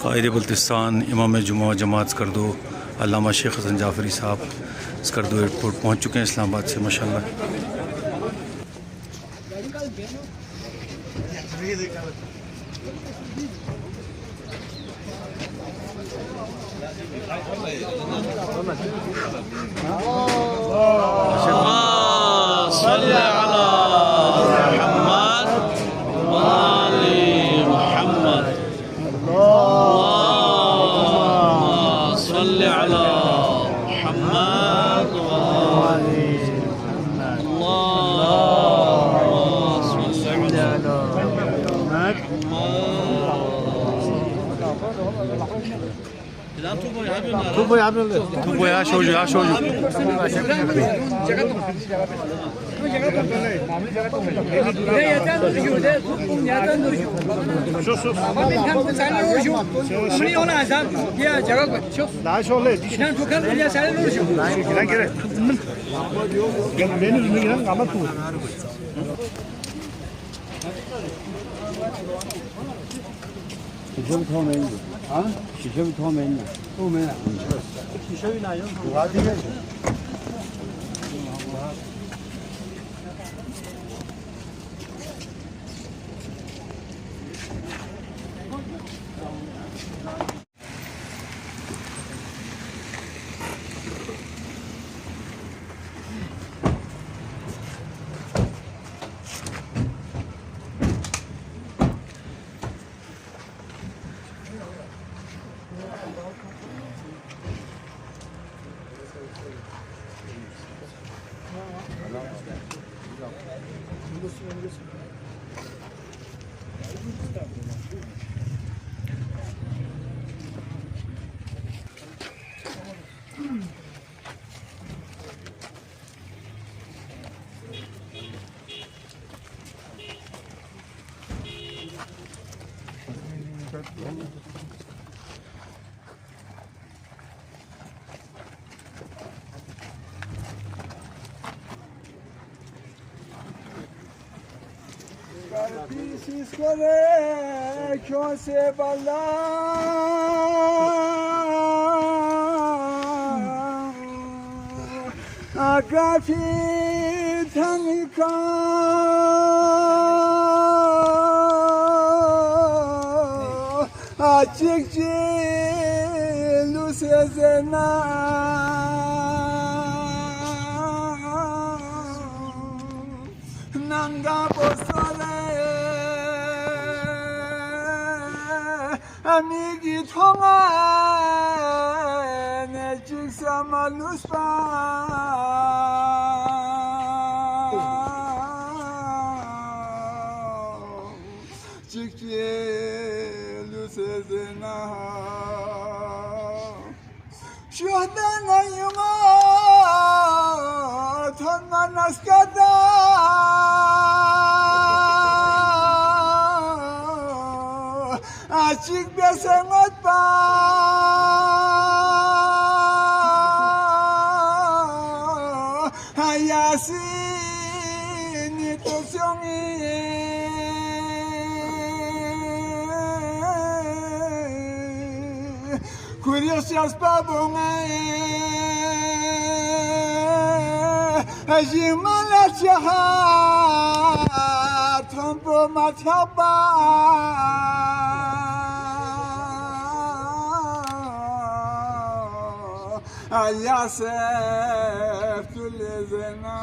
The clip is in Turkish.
कायद बल्तिस्तान इमाम जुमा जमात स्कर्दो अल्लामा शेख हसन जाफरी साहब स्कर्दो एयरपोर्ट पहुँच चुके हैं इस्लामाबाद से माशाल्लाह। तुमको यहाँ शो यहाँ show Pieces kore kose bala agafi thanika achikchi lusezena nanga posale amigi thonga ne chiksa maluspa chikye lusezena shuhdana yuma thonga naskada Açık besengot ba hayasini tosyongi Curiosias babonga Ajimala chaha Trompo mathaba Ayasef tulezena